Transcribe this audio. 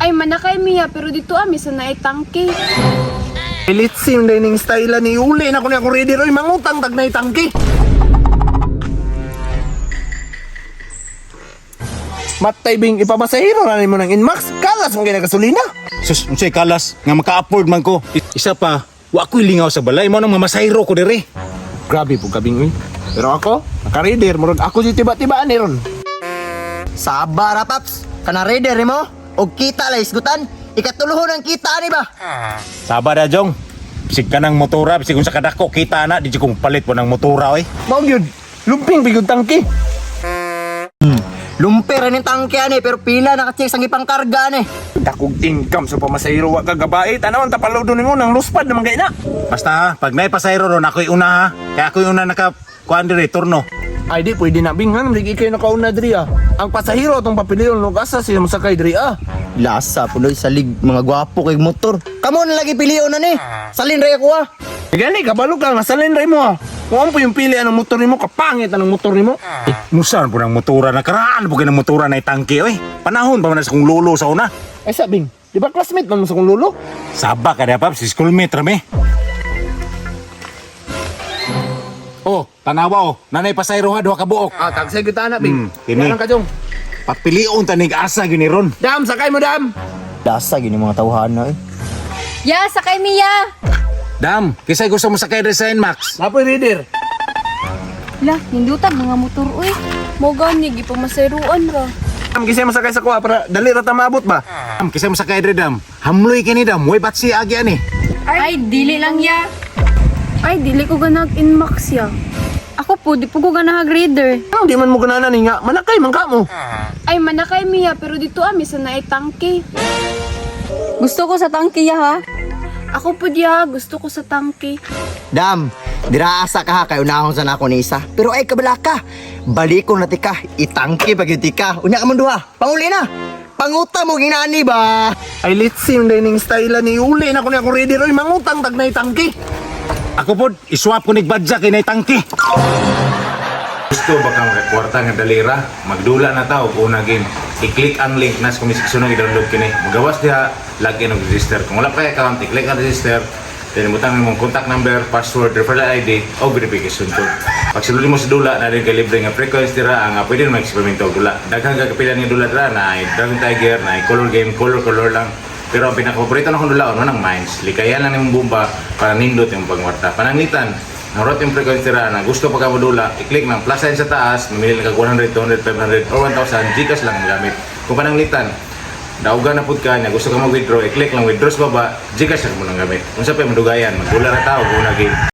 Ay manakay miya pero dito ami sa naitangke. Ilitsim dining style ni uli na ko ni ako ready roy mangutang tag na itangki. Matay bing ipabasahiro na mo ng Inmax. Kalas mo ginagasolina. Sus, unsay kalas nga maka-afford man ko. Isa pa, wa ko'y lingaw sa balay mo nang mamasahiro ko dire. Grabe po kabing pero ako, naka-reader murag ako di tiba-tibaan ni ron. Sabara, Paps. Kana reader mo? Og kita la isgutan. Ikatuluhon ang kita ni ba? Sabar na, Jong. Bisig ka ng motora, bisig kung sa kadako, kita na, di kong palit po ng motora, eh. Mao gyud, lumping bigod tangki. Lumper ni tangke ani pero pila naka-check sang ipang karga ani. Dakog income sa pamasahiro wa ka gabait. Ano ang tapalodo nimo nang luspad naman kay na. Basta ha, pag may pasahero ron, ako'y una ha. Kaya ako'y una naka-kuhan dire, turno. Ay di pwede na binghan, ligi kayo nakauna diri ah. Ang pasahiro atong papilion no asa sila masakay diri ah. Lasa puloy salig mga gwapo kay motor. Kamo na lagi pilion na ni. Salin ra ako ah. Gani kabalo ka masalin ray mo ah. Kung po yung pili anong motor nimo, kapangit anong motor nimo. Nusan po ng motora, nakaraan po kayo ng motora na itangke, eh. Panahon pa man sa kong lolo sa una. Ay sabing, di ba classmate man mo sa kong lolo? Saba ka na, Paps, si schoolmate rami. Oh, tanawa oh, nanay pasahero ha, duha ka buok. Ah, tagsay kita na bing. Kini. Yan ang kajong. Papilion tanig asa gini ron. Dam, sakay mo dam. Lasa gini mga tawhana eh. Ya, sakay miya. Dam, kisay gusto mo sakay rin sa Inmax. Napoy reader. La, hindutan mga motor uy. Mo gani gipamaseruan ra. Dam, kisay masakay sa kuha para dali ra ta maabot ba? Dam, kisay mo sakay rin, Dam. Hamloy kini, Dam. Way batsi agi ani. Ay, dili lang ya. Ay, dili ko ganag Inmax ya. Ako po, di po ko ganahag reader. Di man mo ganana ni nga, manakay man ka mo. Ay manakay miya pero dito ami sa naitangke. Gusto ko sa tangke ya ha. Ako po diya, gusto ko sa tangke. Dam, diraasa ka ha kay unahon sa nako ni isa. Pero ay kabala ka. Balikon na tika, itangki pag tika. Unya ka man duha. Panguli na. Panguta mo ginani ba? Ay litsim dining style ni uli na ko ni ako ready roy mangutang tag na itangki. Ako po, iswap ko ni badja kay nay tangke. Gusto ba kang kwarta nga dalira? Magdula na tao kung naging i-click ang link nas kung sunod i-download kini. Magawas diha, login og register. Kung wala pa kay account, i-click ang register. Then butang mo contact number, password, referral ID o verification code. Pag sulod mo sa dula na rin kay libre nga frequency dira nga pwede na mag-eksperimento og dula. Daghang kagapilan nga dula dira na ay Dragon Tiger, na ay color game, color lang. Pero ang pinaka-favorito na kong dula ano ng mines. Likayan lang yung bomba para nindot yung pangwarta. Pananglitan, narot yung frequency dira na gusto pagka mo dula, i-click ng plus sign sa taas, mamili na kag 100, 200, 500 or 1,000, Gcash lang ang gamit. Kung pananglitan, daugan na pud ka niya, gusto ka mag-withdraw, i-click lang withdraw sa baba, Gcash lang mo nang gamit. Kung sa pa madugayan, magdula na tao kung naging